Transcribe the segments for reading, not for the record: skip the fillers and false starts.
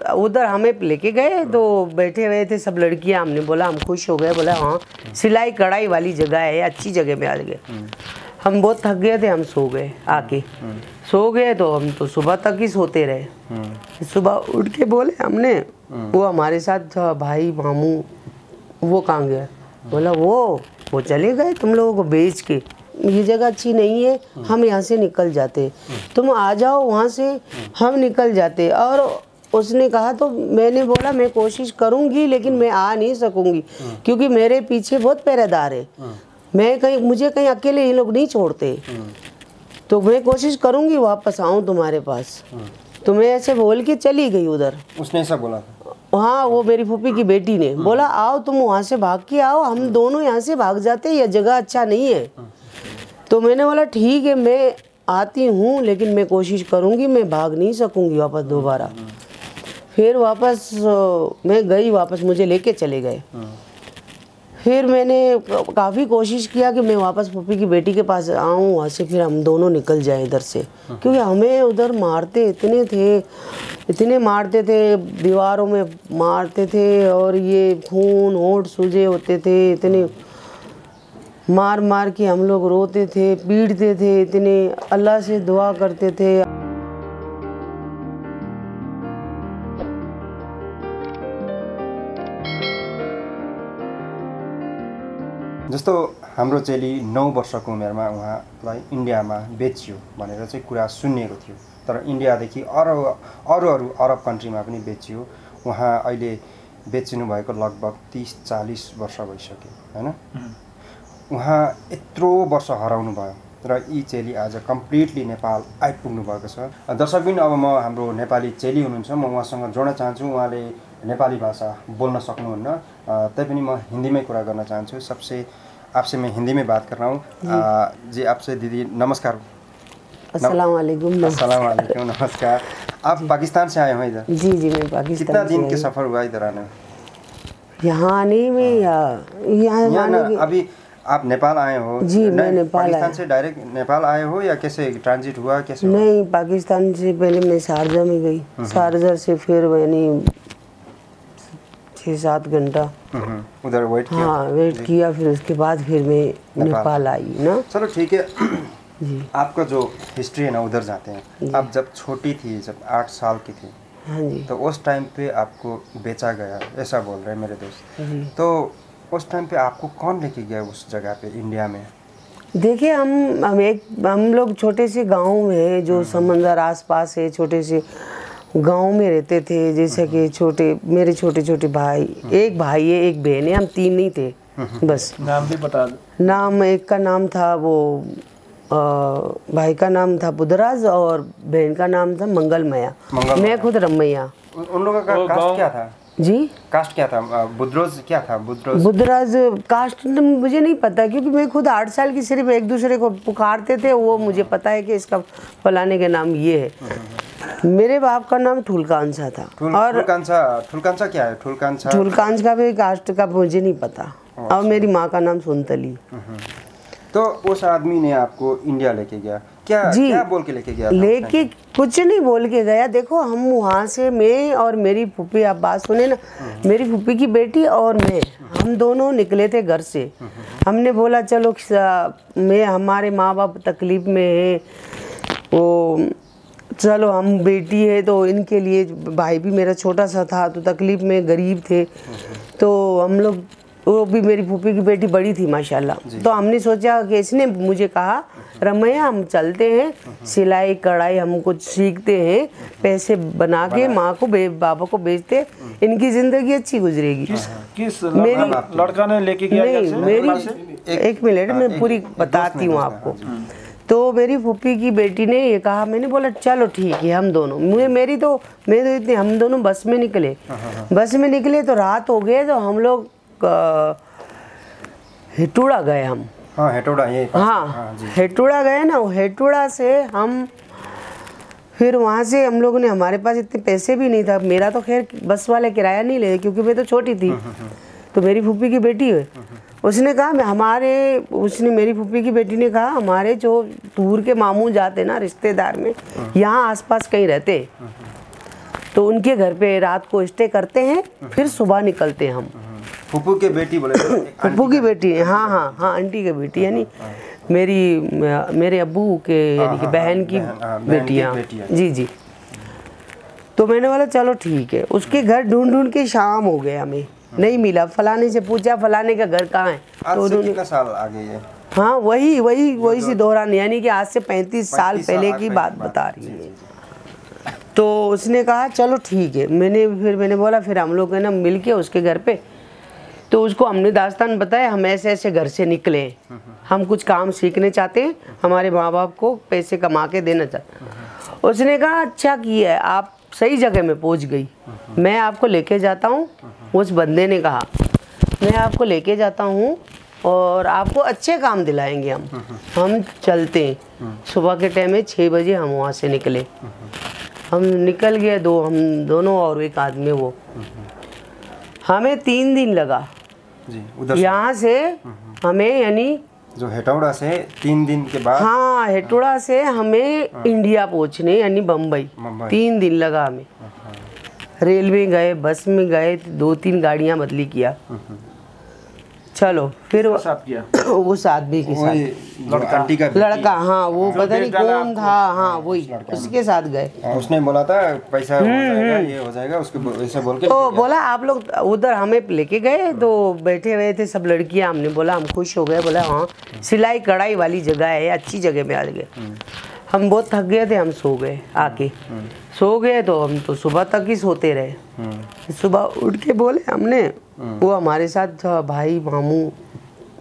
उधर हमें लेके गए तो बैठे हुए थे सब लड़कियां, हमने बोला हम खुश हो गए, बोला हाँ सिलाई कढ़ाई वाली जगह है, अच्छी जगह में आ गए। हम बहुत थक गए थे, हम सो गए आके, सो गए तो हम तो सुबह तक ही सोते रहे। सुबह उठ के बोले हमने, वो हमारे साथ था भाई मामू, वो कहाँ गया? बोला वो चले गए तुम लोगों को बेच के, ये जगह अच्छी नहीं है, हम यहाँ से निकल जाते, तुम आ जाओ वहाँ से, हम निकल जाते। और उसने कहा तो मैंने बोला मैं कोशिश करूँगी लेकिन मैं आ नहीं सकूँगी क्योंकि मेरे पीछे बहुत पहरेदार है, मैं मुझे कहीं अकेले ये लोग नहीं छोड़ते, तो मैं कोशिश करूँगी वापस आऊँ तुम्हारे पास। तो मैं ऐसे बोल के चली गई उधर। उसने ऐसा बोला? हाँ, वो मेरी फूफी की बेटी ने बोला आओ तुम वहाँ से भाग के आओ, हम दोनों यहाँ से भाग जाते, यह जगह अच्छा नहीं है। तो मैंने बोला ठीक है मैं आती हूँ लेकिन मैं कोशिश करूँगी, मैं भाग नहीं सकूँगी वापस दोबारा। फिर वापस मैं गई वापस, मुझे लेके चले गए। फिर मैंने काफ़ी कोशिश किया कि मैं वापस फूफी की बेटी के पास आऊँ, वहाँ से फिर हम दोनों निकल जाए इधर से, क्योंकि हमें उधर मारते इतने मारते थे, दीवारों में मारते थे और ये खून होंठ सूजे होते थे, इतने मार मार के हम लोग रोते थे, पीटते थे, इतने अल्लाह से दुआ करते थे। जस्तो हाम्रो चेली 9 वर्षको उमेरमा उहाँलाई इन्डियामा बेचियो भनेर चाहिँ कुरा सुनिएको थियो, तर इन्डियादेखि अरू अरब कन्ट्रीमा पनि बेचियो। उहाँ अहिले बेचिनु भएको लगभग 30-40 वर्ष भइसक्यो हैन। उहाँ यत्रो वर्ष हराउनु भयो र यी चेली आज कम्प्लिटली नेपाल आइपुग्नु भएको छ। दर्शकबिन अब म हाम्रो नेपाली चेली हुनुहुन्छ, म उहाँसँग जोड्न चाहन्छु। उहाँले नेपाली भाषा बोल्न सक्नुहुन्न, तैपनि म हिंदी में कुरा करना चाहूँ। सबसे आपसे मैं हिंदी में बात कर रहा हूँ। जी आपसे दीदी नमस्कार। अस्सलाम वालेकुम। अस्सलाम वालेकुम, नमस्कार। आप पाकिस्तान से आए हो इधर? जी मैं पाकिस्तान। कितना दिन के सफ़र हुआ इधर आने? यहाँ आने में यहाँ अभी आप नेपाल आए हो? जी मैं नेपाल पाकिस्तान से डायरेक्ट नेपाल आए हो या कैसे ट्रांजिट हुआ, कैसे? नहीं, पाकिस्तान से पहले मैं शारजा में गई, शारजा से फिर मैंने 6-7 घंटा उधर वेट किया। हाँ वेट किया, फिर उसके बाद फिर मैं नेपाल आई ना। चलो ठीक है जी। आपका जो हिस्ट्री है ना उधर जाते हैं। आप जब छोटी थी, जब 8 साल की थी, हाँ जी, तो उस टाइम पे आपको बेचा गया ऐसा बोल रहे हैं मेरे दोस्त। तो उस टाइम पे आपको कौन लेके गया उस जगह पे इंडिया में? देखिए हम लोग छोटे से गांव में है, जो समंदर आसपास है, छोटे से गांव में रहते थे। जैसे कि मेरे छोटे भाई, एक भाई है एक बहन है, हम 3 नहीं थे बस। नाम भी बता दो। नाम एक का नाम था वो भाई का नाम था बुधराज और बहन का नाम था मंगलमया। मैं खुद रमैया। उन लोगों का कास्ट क्या था? जी कास्ट क्या था? बुधराज क्या था? बुधराज कास्ट मुझे नहीं पता, क्योंकि मैं खुद 8 साल की, सिर्फ एक दूसरे को पुकारते थे, वो मुझे पता है कि इसका फलाने का नाम ये है। मेरे बाप का नाम ठुलकांसा था। और ठुलकांसा क्या है? ठुलकांस का भी कास्ट का मुझे नहीं पता। और मेरी माँ का नाम सुनतली। तो उस आदमी ने आपको इंडिया लेके गया, क्या बोल के लेके गया? लेके कुछ नहीं बोल के गया। देखो हम वहाँ से, मैं और मेरी फूफी, आप बात सुने ना, मेरी फूफी की बेटी और मैं, हम दोनों निकले थे घर से। हमने बोला चलो हमारे माँ बाप तकलीफ में है, वो चलो हम बेटी है तो इनके लिए, भाई भी मेरा छोटा सा था तो तकलीफ में, गरीब थे, तो हम लोग, वो भी मेरी फूफी की बेटी बड़ी थी माशाल्लाह। तो हमने सोचा कि इसने मुझे कहा रमैया हम चलते हैं, सिलाई कढ़ाई हम कुछ सीखते हैं, पैसे बना के माँ को बाबा को बेचते, इनकी ज़िंदगी अच्छी गुजरेगी। किस लड़का ने लेके गया? नहीं मेरी एक मिनट मैं पूरी बताती हूँ आपको। तो मेरी फूफी की बेटी ने ये कहा, मैंने बोला चलो ठीक है हम दोनों, हम दोनों बस में निकले तो रात हो गए, तो हम लोग हेटुड़ा गए हम। हाँ हेटुड़ा, ये हाँ हेटुड़ा गए ना। हेटुड़ा से हम फिर वहाँ से हम लोगों ने, हमारे पास इतने पैसे भी नहीं था, मेरा तो खैर बस वाले किराया नहीं ले, क्योंकि मैं तो छोटी थी। तो मेरी फूफी की बेटी है, उसने कहा मेरी फूफी की बेटी ने कहा हमारे जो दूर के मामू जाते ना रिश्तेदार में, यहाँ आसपास कहीं रहते, तो उनके घर पे रात को स्टे करते हैं, फिर सुबह निकलते हैं हम। फूफू के बेटी बोले तो फूफू की बेटी, हाँ हाँ हाँ, आंटी की बेटी, यानी मेरे अब्बू के यानी कि बहन की बेटियाँ। जी जी। तो मैंने बोला चलो ठीक है। उसके घर ढूंढ ढूंढ के शाम हो गए, हमें नहीं मिला। फलाने से पूछा, फलाने का घर कहाँ है, आज तो से कितना साल आगे है? हाँ वही सी दौरान, यानी कि आज से 35 साल पहले की बात बता रही है। तो उसने कहा चलो ठीक है। मैंने बोला फिर हम लोग है ना मिल के उसके घर पे, तो उसको हमने दास्तान बताया, हम ऐसे ऐसे घर से निकले, हम कुछ काम सीखने चाहते हैं, हमारे माँ बाप को पैसे कमा के देना चाहते हैं। उसने कहा अच्छा किया है, आप सही जगह में पहुंच गई, मैं आपको लेके जाता हूँ। उस बंदे ने कहा मैं आपको लेके जाता हूँ और आपको अच्छे काम दिलाएंगे हम चलते हैं। सुबह के टाइम में 6 बजे हम वहाँ से निकले। हम निकल गए, हम दोनों और एक आदमी। वो हमें 3 दिन लगा जी, उधर यहाँ से हमें, यानी जो हेटौड़ा से 3 दिन के बाद, हाँ हेटौड़ा से हमें इंडिया पहुँचने, यानी बम्बई 3 दिन लगा हमें। रेलवे गए, बस में गए, 2-3 गाड़ियाँ बदली किया। चलो फिर उस आदमी के साथ आंटी का लड़का, हाँ वो पता नहीं कौन था, हाँ वही उसके साथ गए। उसने बोला था पैसा हो जाएगा, ये हो जाएगा, उसको ऐसे बोल के तो बोला आप लोग उधर हमें लेके गए, तो बैठे हुए थे सब लड़कियां। हमने बोला हम खुश हो गए, बोला हाँ सिलाई कढ़ाई वाली जगह है, अच्छी जगह में आ गए। हम बहुत थक गए थे, हम सो गए आके। सो गए तो हम तो सुबह तक ही सोते रहे। सुबह उठ के बोले हमने, वो हमारे साथ भाई मामू,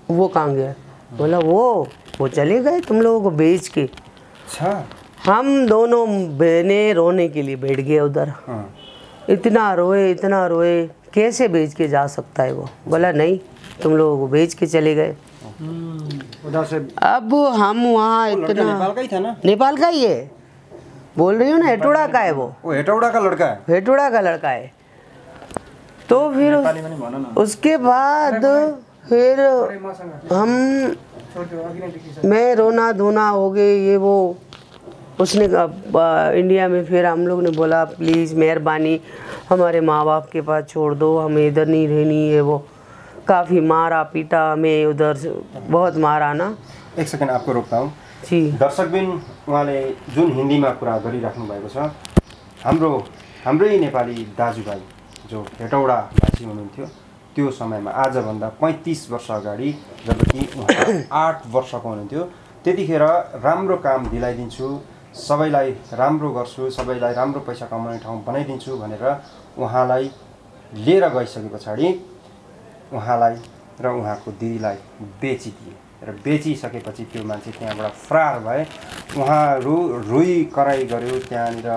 वो कहाँ गया? बोला वो चले गए तुम लोगों को बेच के। अच्छा। हम दोनों बहनें रोने के लिए बैठ गए उधर। इतना रोए, कैसे बेच के जा सकता है वो? बोला नहीं, तुम लोगों को बेच के चले गए। उधर से अब हम वहाँ इतना, नेपाल का ही था ना? नेपाल का ही है, बोल रही हूँ ना, हेटौड़ा का है वो हेटौड़ा का लड़का है। हेटौड़ा का लड़का है। तो फिर उसके बाद फिर मैं रोना धोना हो गए, ये वो। उसने इंडिया में फिर हम लोग ने बोला प्लीज़ मेहरबानी हमारे माँ बाप के पास छोड़ दो, हमें इधर नहीं रहनी है। वो काफ़ी मारा पीटा हमें, उधर बहुत मारा ना। एक सेकेन्ड आपको रोक्ता हूँ जी। दर्शकबिन, उहाँले जुन हिन्दीमा कुरा गरिराख्नु भएको छ, हाम्रै नेपाली दाजुभाइ जो हेटौडावासी हुनुहुन्थ्यो, त्यो समयमा आजभन्दा 35 वर्ष अगाडि, जबकि उहाँ 8 वर्षको हुनुहुन्थ्यो, त्यतिखेर राम्रो काम दिलाइदिन्छु, सबैलाई राम्रो गर्छु, सबैलाई राम्रो पैसा कमाउने ठाउँ बनाइदिन्छु भनेर उहाँलाई लिएर गइसके पछाडि उहाँलाई र उहाँको दिदीलाई बेचिदिए। र बेचिसकेपछि त्यो मान्छे त्यहाँबाट फरार भए। उहाँहरू रुई कराई गर्यो त्यहाँनिर।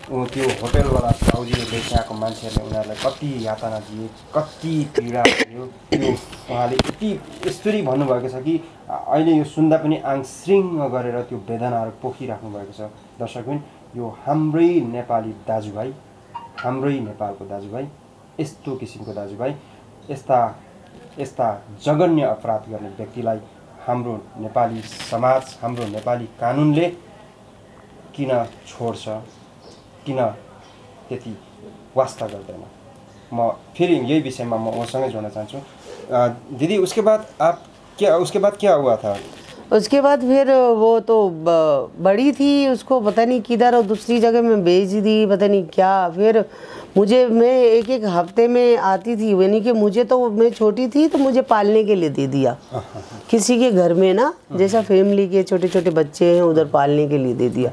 त्यो होटलवाला साउजीहरूले त्यहाँको मान्छेहरूले उनीहरूलाई कति यातना दिए, कति पीडा भयो। त्यो उहाँले यति यसरी भन्नुभएको छ कि अहिले यो सुन्दा पनि आङ श्रिङ्ग गरेर त्यो वेदनाहरू पोखिराख्नु भएको छ। दर्शकबिन, यो हाम्रै नेपाली दाजुभाइ, हाम्रै नेपालको दाजुभाइ, यस्तो किसिमको दाजुभाइ, यस्ता जघन्य अपराध गर्ने व्यक्तिलाई हाम्रो नेपाली समाज, हाम्रो नेपाली कानुनले किन छोड्छ, किन त्यति वास्ता गर्दैन? म फेरि यही विषयमा म उसँगै जोड्न चाहन्छु। दीदी, उसके बाद क्या हुआ था? उसके बाद फिर वो तो बड़ी थी, उसको पता नहीं किधर और दूसरी जगह में भेज दी, पता नहीं क्या। फिर मैं एक हफ्ते में आती थी, यानी कि मुझे तो, मैं छोटी थी तो मुझे पालने के लिए दे दिया किसी के घर में ना, जैसा फैमिली के छोटे छोटे बच्चे हैं उधर पालने के लिए दे दिया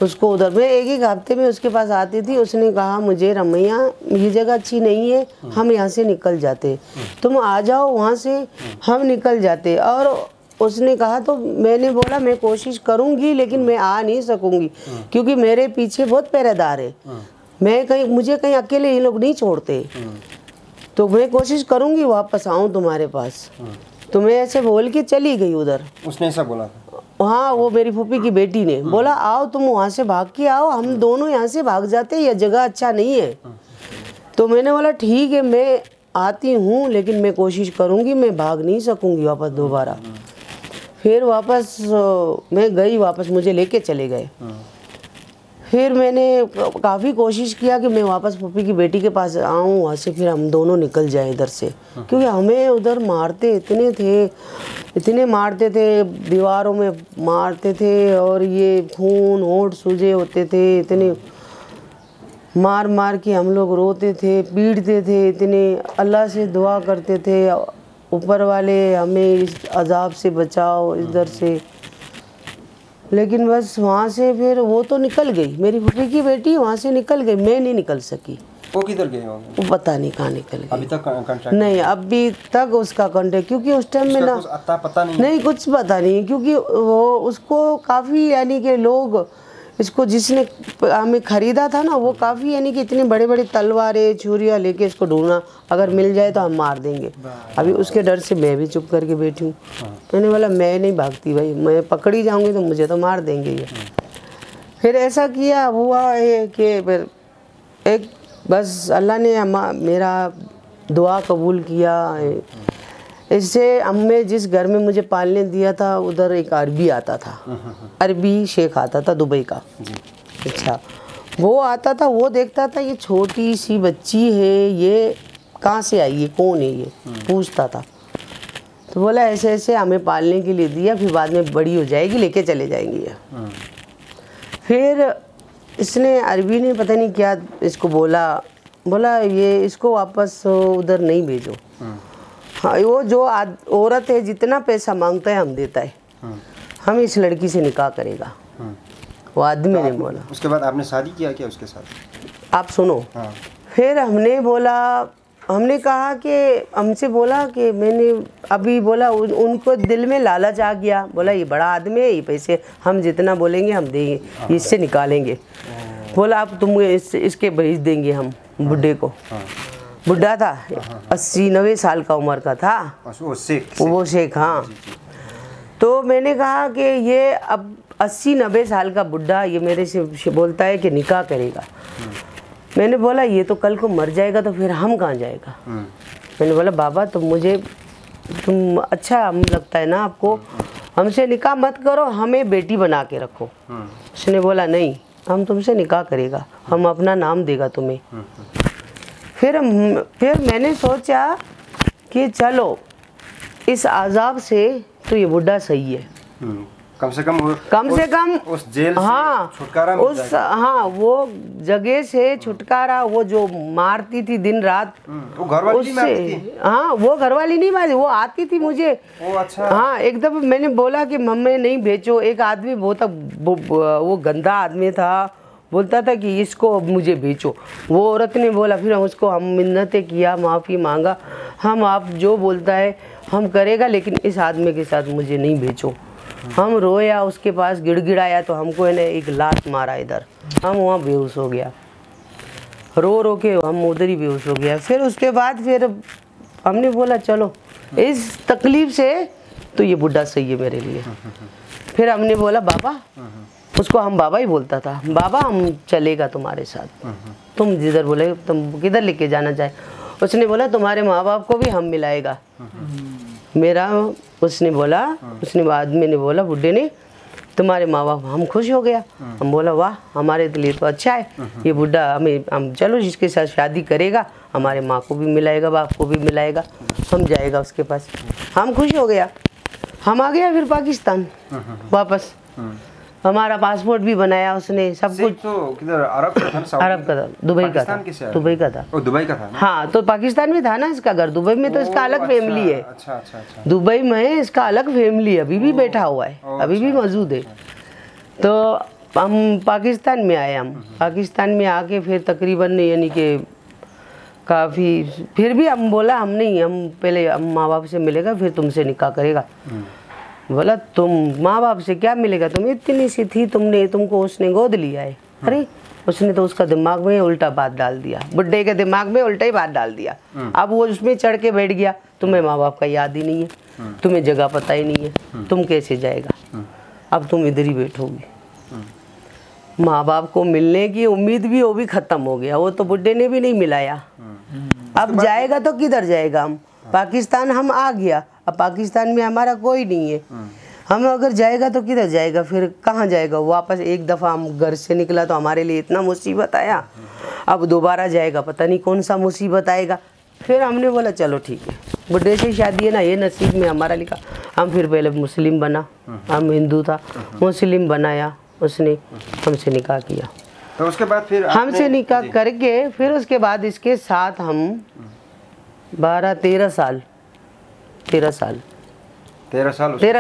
उसको। उधर मैं एक हफ्ते में उसके पास आती थी। उसने कहा मुझे रमैया ये जगह अच्छी नहीं है, हम यहाँ से निकल जाते, तुम आ जाओ वहाँ से, हम निकल जाते। और उसने कहा, तो मैंने बोला मैं कोशिश करूँगी लेकिन मैं आ नहीं सकूँगी क्योंकि मेरे पीछे बहुत पहरेदार है, मुझे कहीं अकेले ये लोग नहीं छोड़ते, तो मैं कोशिश करूँगी वापस आऊँ तुम्हारे पास। तो मैं ऐसे बोल के चली गई उधर। उसने ऐसा बोला? हाँ, वो मेरी फूफी की बेटी ने बोला आओ तुम वहाँ से भाग के आओ, हम दोनों यहाँ से भाग जाते, यह जगह अच्छा नहीं है। तो मैंने बोला ठीक है मैं आती हूँ लेकिन मैं कोशिश करूँगी, मैं भाग नहीं सकूँगी वापस दोबारा। फिर वापस मैं गई, वापस मुझे लेके चले गए। फिर मैंने काफ़ी कोशिश किया कि मैं वापस पप्पी की बेटी के पास आऊँ, वहाँ से फिर हम दोनों निकल जाएं इधर से, क्योंकि हमें उधर मारते इतने थे, इतने मारते थे, दीवारों में मारते थे और ये खून होंठ सूजे होते थे, इतने मार मार के हम लोग रोते थे, पीटते थे इतने। अल्लाह से दुआ करते थे, ऊपर वाले हमें इस अजाब से बचाओ इधर से। लेकिन बस वहाँ से फिर वो तो निकल गई, मेरी फूफी की बेटी वहाँ से निकल गई, मैं नहीं निकल सकी। वो किधर गए होंगे? वो पता नहीं कहाँ निकल गई अभी तक कॉन्ट्रैक्ट नहीं, अभी तक उसका कॉन्टेक्ट, क्योंकि उस टाइम में ना कुछ अता पता नहीं कुछ पता नहीं, क्योंकि वो उसको काफ़ी यानी कि लोग इसको जिसने हमें ख़रीदा था ना, वो काफ़ी यानी कि इतने बड़े बड़े तलवारें छुरियाँ लेके इसको ढूंढना, अगर मिल जाए तो हम मार देंगे। अभी उसके डर से मैं भी चुप करके बैठी हूँ। मैंने बोला मैं नहीं भागती भाई, मैं पकड़ी जाऊँगी तो मुझे तो मार देंगे ये। फिर ऐसा किया हुआ है कि फिर एक बस अल्लाह ने मेरा दुआ कबूल किया। इससे हमें जिस घर में मुझे पालने दिया था उधर एक अरबी आता था, अरबी शेख आता था दुबई का। अच्छा, वो आता था, वो देखता था ये छोटी सी बच्ची है, ये कहाँ से आई है, कौन है ये, पूछता था। तो बोला ऐसे ऐसे हमें पालने के लिए दिया, फिर बाद में बड़ी हो जाएगी लेके चले जाएंगे ये। फिर इसने अरबी ने पता नहीं क्या इसको बोला ये इसको वापस उधर नहीं भेजो। हाँ, वो जो औरत है जितना पैसा मांगता है हम देता है, हम इस लड़की से निकाह करेगा। वो आदमी ने बोला। उसके बाद आपने शादी किया क्या उसके साथ? आप सुनो। हाँ। फिर हमने कहा कि हमसे बोला कि मैंने अभी बोला उनको दिल में लालच आ गया, बोला ये बड़ा आदमी है, ये पैसे हम जितना बोलेंगे हम देंगे, इससे निकालेंगे। बोला अब तुम इसके भेज देंगे हम बुढ़े को। बुढ़ा था, 80-90 साल का उम्र का था वो शेख। हाँ, तो मैंने कहा कि ये अब 80-90 साल का बुढ़ा ये मेरे से बोलता है कि निकाह करेगा। मैंने बोला ये तो कल को मर जाएगा तो फिर हम कहाँ जाएगा। मैंने बोला बाबा तुम अच्छा लगता है ना आपको, हमसे निकाह मत करो, हमें बेटी बना के रखो। उसने बोला नहीं, हम तुमसे निकाह करेगा, हम अपना नाम देगा तुम्हें। फिर मैंने सोचा कि चलो इस आज़ाब से तो ये बुढ़ा सही है, कम से कम उस जेल हाँ, से छुटकारा मिल जाएगा। हाँ, वो जगह से छुटकारा। वो जो मारती थी दिन रात, वो घरवाली नहीं मारती थी? हाँ, वो घरवाली नहीं मारती, वो आती थी मुझे। अच्छा। हाँ, एक दफा मैंने बोला कि मम्मी नहीं बेचो, एक आदमी वो गंदा आदमी था, बोलता था कि इसको मुझे बेचो। वो औरत ने बोला, फिर उसको हम मिन्नतें किया, माफ़ी मांगा, हम आप जो बोलता है हम करेगा, लेकिन इस आदमी के साथ मुझे नहीं बेचो। हम रोया, उसके पास गिड़गिड़ाया तो हमको है ना एक लात मारा इधर, हम वहाँ बेहोश हो गया, रो के हम उधर ही बेहोश हो गया। फिर उसके बाद फिर हमने बोला चलो इस तकलीफ़ से तो ये बुढ़ा सही है मेरे लिए। फिर हमने बोला बाबा, उसको हम बाबा ही बोलता था, बाबा हम चलेगा तुम्हारे साथ, तुम जिधर बोले, तुम किधर लेके जाना चाहे। उसने बोला तुम्हारे माँ बाप को भी हम मिलाएगा मेरा। उसने आदमी ने बोला, बुढ़े ने, तुम्हारे माँ बाप, हम खुश हो गया। हम बोला वाह, हमारे लिए तो अच्छा है ये बुढ़ा, हम चलो जिसके साथ शादी करेगा हमारे माँ को भी मिलाएगा, बाप को भी मिलाएगा, हम जाएगा उसके पास। हम खुश हो गया, हम आ गया फिर पाकिस्तान वापस। हमारा पासपोर्ट भी बनाया उसने, सब कुछ। तो किधर अरब का था? अरब का था, दुबई का था। दुबई का था। ओ, दुबई का था ना? हाँ, तो पाकिस्तान में था ना इसका घर, दुबई में तो इसका अलग फैमिली है। अच्छा। दुबई में इसका अलग फैमिली अभी भी बैठा हुआ है, अभी भी मौजूद है। तो हम पाकिस्तान में आए, हम पाकिस्तान में आके फिर तकरीबन यानी कि काफ़ी, फिर भी हम बोला हम नहीं, हम पहले हम माँ बाप से मिलेगा फिर तुमसे निकाह करेगा। बोला तुम माँ बाप से क्या मिलेगा, तुम इतनी सी थी, तुमको उसने गोद लिया है। अरे उसने तो उसका दिमाग में उल्टा बात डाल दिया, बुड्ढे के दिमाग में उल्टा ही बात डाल दिया। अब वो उसमें चढ़ के बैठ गया, तुम्हें माँ बाप का याद ही नहीं है, तुम्हें जगह पता ही नहीं है, तुम कैसे जाएगा, अब तुम इधर ही बैठोगी। माँ बाप को मिलने की उम्मीद भी वो भी ख़त्म हो गया, वो तो बुड्ढे ने भी नहीं मिलाया। अब जाएगा तो किधर जाएगा, हम पाकिस्तान हम आ गया, अब पाकिस्तान में हमारा कोई नहीं है, हम अगर जाएगा तो किधर जाएगा, फिर कहाँ जाएगा वापस। एक दफ़ा हम घर से निकला तो हमारे लिए इतना मुसीबत आया, अब दोबारा जाएगा पता नहीं कौन सा मुसीबत आएगा। फिर हमने बोला चलो ठीक है, बुढ़े से शादी है ना, ये नसीब में हमारा लिखा। हम फिर पहले मुस्लिम बना, हम हिंदू था, मुस्लिम बनाया, उसने हमसे निकाह किया। तो उसके बाद फिर हमसे निकाह करके फिर उसके बाद इसके साथ हम 13 साल 13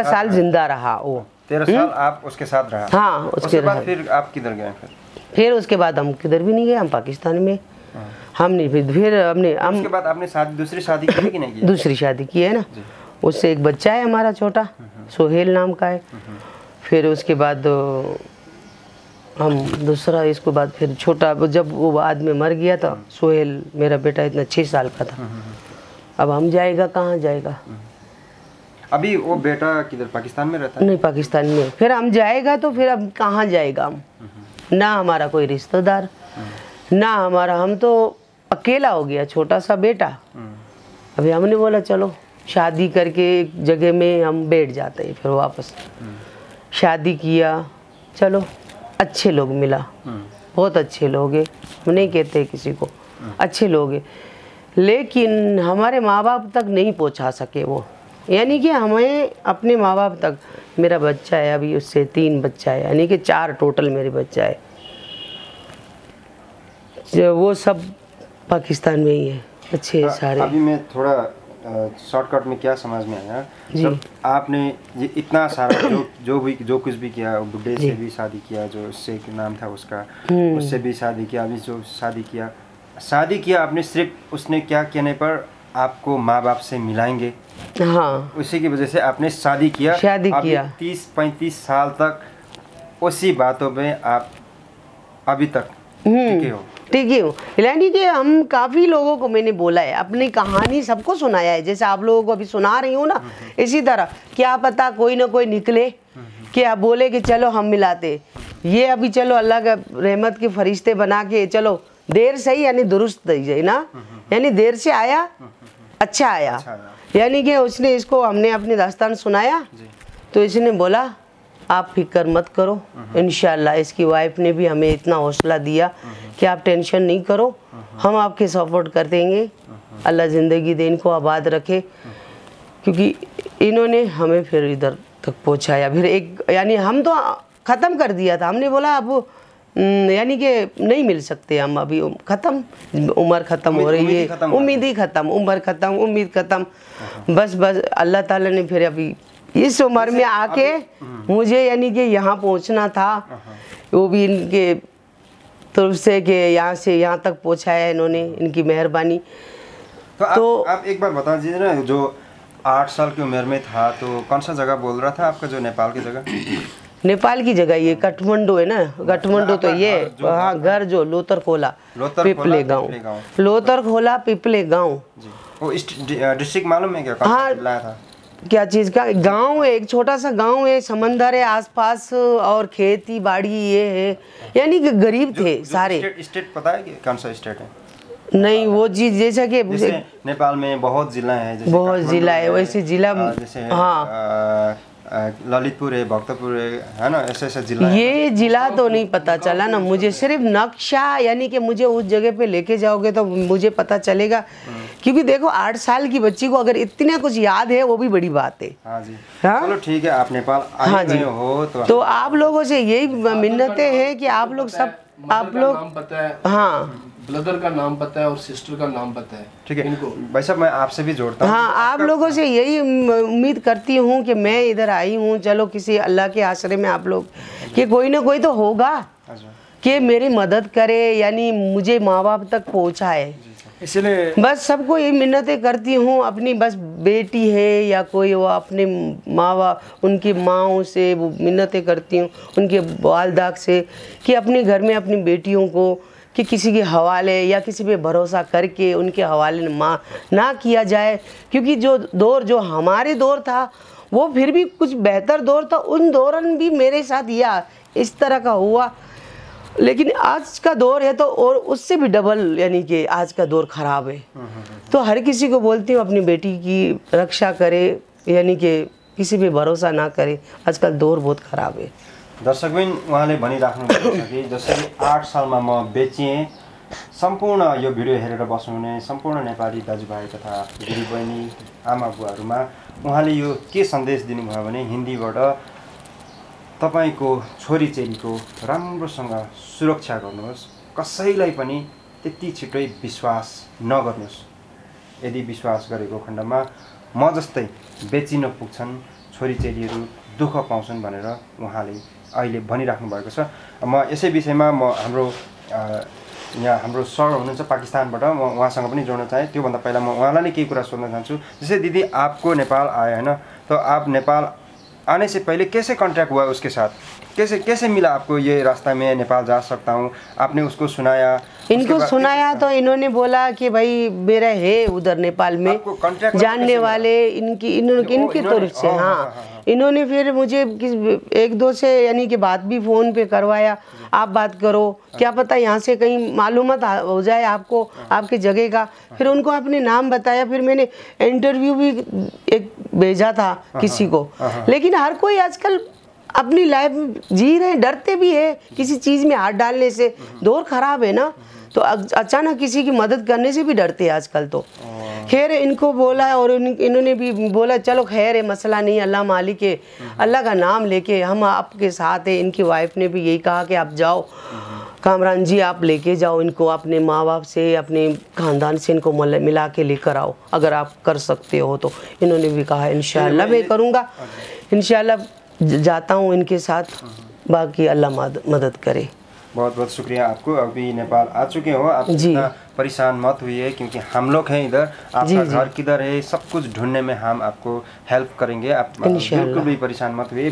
साल जिंदा रहा वो। 13 साल आप उसके साथ रहा? हाँ, उसके बाद फिर आप किधर गए? फिर उसके बाद हम किधर भी नहीं गए, हम पाकिस्तान में। हमने फिर हमने उसके बाद आपने दूसरी शादी की कि नहीं की? दूसरी शादी की है ना, उससे एक बच्चा है हमारा छोटा, सोहेल नाम का है। फिर उसके बाद हम दूसरा, इसके बाद फिर छोटा, जब वो आदमी मर गया था सोहेल मेरा बेटा इतना 6 साल का था। अब हम जाएगा कहाँ जाएगा? अभी वो बेटा किधर, पाकिस्तान में रहता है? नहीं, पाकिस्तान में। फिर हम जाएगा तो फिर अब कहाँ जाएगा हम? ना हमारा कोई रिश्तेदार, ना हमारा, हम तो अकेला हो गया, छोटा सा बेटा। अभी हमने बोला चलो शादी करके एक जगह में हम बैठ जाते हैं। फिर वापस शादी किया, चलो अच्छे लोग मिला, बहुत अच्छे लोग हैं, हम नहीं कहते किसी को, अच्छे लोग हैं, लेकिन हमारे माँ बाप तक नहीं पहुँचा सके वो। यानी कि हमें अपने माँ बाप तक, मेरा बच्चा है अभी, उससे 3 बच्चा है, यानी कि 4 टोटल मेरे बच्चा है, जो वो सब पाकिस्तान में ही है, अच्छे सारे। अभी मैं थोड़ा शॉर्टकट में क्या समझ में आया, जब आपने ये इतना सारा जो कुछ भी किया, बुढ़े से भी शादी किया, जो उससे नाम था उसका, उससे भी शादी किया, अभी जो शादी किया आपने, सिर्फ उसने क्या कहने पर आपको माँ बाप से मिलाएंगे, हाँ, उसी की वजह से आपने शादी किया। 30-35 साल तक उसी बातों में आप अभी तक टिके हो? ठीक है, यानी कि हम काफ़ी लोगों को मैंने बोला है, अपनी कहानी सबको सुनाया है, जैसे आप लोगों को अभी सुना रही हूँ ना, इसी तरह क्या पता कोई ना कोई निकले कि आप बोले कि चलो हम मिलाते। ये अभी चलो अल्लाह का रहमत के फरिश्ते बना के, चलो देर सही यानी दुरुस्त ही ना, यानी देर से आया, अच्छा आया। यानी कि उसने इसको, हमने अपनी दास्तान सुनाया तो इसने बोला आप फिक्र मत करो, इंशाल्लाह। इसकी वाइफ ने भी हमें इतना हौसला दिया कि आप टेंशन नहीं करो, हम आपके सपोर्ट कर देंगे, अल्लाह ज़िंदगी दे, इनको आबाद रखे, क्योंकि इन्होंने हमें फिर इधर तक पहुंचाया। फिर एक, यानी हम तो ख़त्म कर दिया था, हमने बोला अब यानी कि नहीं मिल सकते हम, अभी ख़त्म, उम्र ख़त्म हो रही है, उम्मीद ही ख़त्म, उम्र ख़त्म, उम्मीद ख़त्म, बस अल्लाह ताला ने फिर अभी इस उम्र में आके मुझे यानी कि यहाँ पहुँचना था, वो भी इनके तरफ से कि यहाँ से यहाँ तक पहुँचाया इन्होंने, इनकी मेहरबानी। तो आप एक बार बता दीजिए ना, जो 8 साल की उम्र में था तो कौन सा जगह बोल रहा था आपका, जो नेपाल की जगह? नेपाल की जगह ये काठमांडू है ना, काठमांडू तो ये, हाँ, घर जो लोथरखोला पिपले गाँव, लोथरखोला पिपले गाँव। वो डिस्ट्रिक्ट मालूम है क्या? हाँ, था क्या चीज़ का गांव है, एक छोटा सा गांव है, समंदर है आसपास और खेती बाड़ी ये है, यानी कि गरीब थे सारे। स्टेट पता है कि कौन सा स्टेट है? नहीं, वो चीज़ जैसा कि नेपाल में बहुत जिला है, बहुत जिला है, वैसे जिला, हाँ, ललितपुर है, भक्तपुर है ना, ऐसे जिला ये है। जिला तो नहीं पता चला ना मुझे, सिर्फ नक्शा, यानी कि मुझे उस जगह पे लेके जाओगे तो मुझे पता चलेगा, क्योंकि देखो 8 साल की बच्ची को अगर इतना कुछ याद है वो भी बड़ी बात है। हाँ जी, हाँ? चलो ठीक है, आप नेपाल आए गए हो तो आप लोगों से यही मिन्नतें हैं कि आप लोग सब, आप लोग, हाँ, ब्रदर का नाम पता है और सिस्टर का नाम पता है, ठीक है भाई साहब, मैं आपसे भी जोड़ता हूँ। हाँ, आप लोगों से यही उम्मीद करती हूँ कि मैं इधर आई हूँ, चलो किसी अल्लाह के आश्रय में आप लोग, कि कोई ना कोई तो होगा कि मेरी मदद करे, यानी मुझे माँ बाप तक पहुँचाए, इसलिए बस सबको यही मिन्नतें करती हूँ। अपनी बस बेटी है या कोई, वो अपने माँ बाप, उनकी माँओं से वो मिन्नतें करती हूँ, उनके वालदाक से, कि अपने घर में अपनी बेटियों को कि किसी के हवाले या किसी पे भरोसा करके उनके हवाले ना किया जाए, क्योंकि जो दौर, जो हमारे दौर था वो फिर भी कुछ बेहतर दौर था, उन दौरान भी मेरे साथ या इस तरह का हुआ, लेकिन आज का दौर है तो और उससे भी डबल, यानी कि आज का दौर ख़राब है। तो हर किसी को बोलती हूँ अपनी बेटी की रक्षा करे, यानी कि किसी पे भरोसा ना करे, आजकल दौर बहुत खराब है। दर्शकबिन उहाँले भनिराख्नु भएको छ कि जसरी 8 सालमा म बेचिएँ, सम्पूर्ण यो भिडियो हेरेर बस्नुहुने सम्पूर्ण नेपाली दाजुभाइ तथा दिदीबहिनी आमा बुवाहरूमा उहाँले यो के सन्देश दिनुभयो भने हिन्दीबाट तपाईको छोरी चेलीको राम्रोसँग सुरक्षा गर्नुहोस्, कसैलाई पनि त्यति छिटै विश्वास नगर्नुहोस्। यदि विश्वास गरेको खण्डमा म जस्तै बेचिन पुग्छन्, छोरी चेलीहरू दुःख पाउँछन् भनेर उहाँले अहिले भनिराख्नु भएको छ। म यसै विषयमा म हाम्रो यहाँ हाम्रो सर हुनुहुन्छ पाकिस्तानबाट, म उहाँसँग पनि जोड्न चाहेँ। त्योभन्दा पहिला म उहाँलाई नै केही कुरा सोध्न चाहन्छु। जैसे दीदी आपको नेपाल आए है ना, तो आप नेपाल आने से पहले कैसे कॉन्ट्रैक्ट हुआ उसके साथ, कैसे मिला आपको ये रास्ता में नेपाल जा सकता हूँ, आपने उसको सुनाया? इनको सुनाया तो इन्होंने बोला कि भाई मेरा है उधर नेपाल में जानने वाले इनकी तरफ से। हाँ, इन्होंने फिर मुझे एक दो से यानी कि बात भी फ़ोन पे करवाया, आप बात करो, क्या पता यहाँ से कहीं मालूमात हो जाए आपको आपकी जगह का। फिर उनको अपने नाम बताया, फिर मैंने इंटरव्यू भी एक भेजा था किसी को। लेकिन हर कोई आजकल अपनी लाइफ जी रहे, डरते भी है किसी चीज़ में हाथ डालने से, दौर ख़राब है ना, तो अचानक किसी की मदद करने से भी डरते हैं आजकल। तो खैर इनको बोला और इन्होंने भी बोला चलो खैर है, मसला नहीं, अल्लाह मालिक है, अल्लाह का नाम लेके हम आपके साथ हैं। इनकी वाइफ ने भी यही कहा कि आप जाओ कामरान जी, आप लेके जाओ इनको, अपने माँ बाप से अपने ख़ानदान से इनको मिला के लेकर आओ, अगर आप कर सकते हो तो। इन्होंने भी कहा इंशाअल्लाह मैं करूँगा, इंशाअल्लाह जाता हूँ इनके साथ, बाकी अल्लाह मदद करे। बहुत बहुत शुक्रिया आपको। अभी नेपाल आ चुके हो आप, इतना परेशान मत हुई क्योंकि हम लोग हैं इधर, आपका घर किधर है सब कुछ ढूंढने में हम आपको हेल्प करेंगे, आप बिल्कुल भी परेशान मत हुई।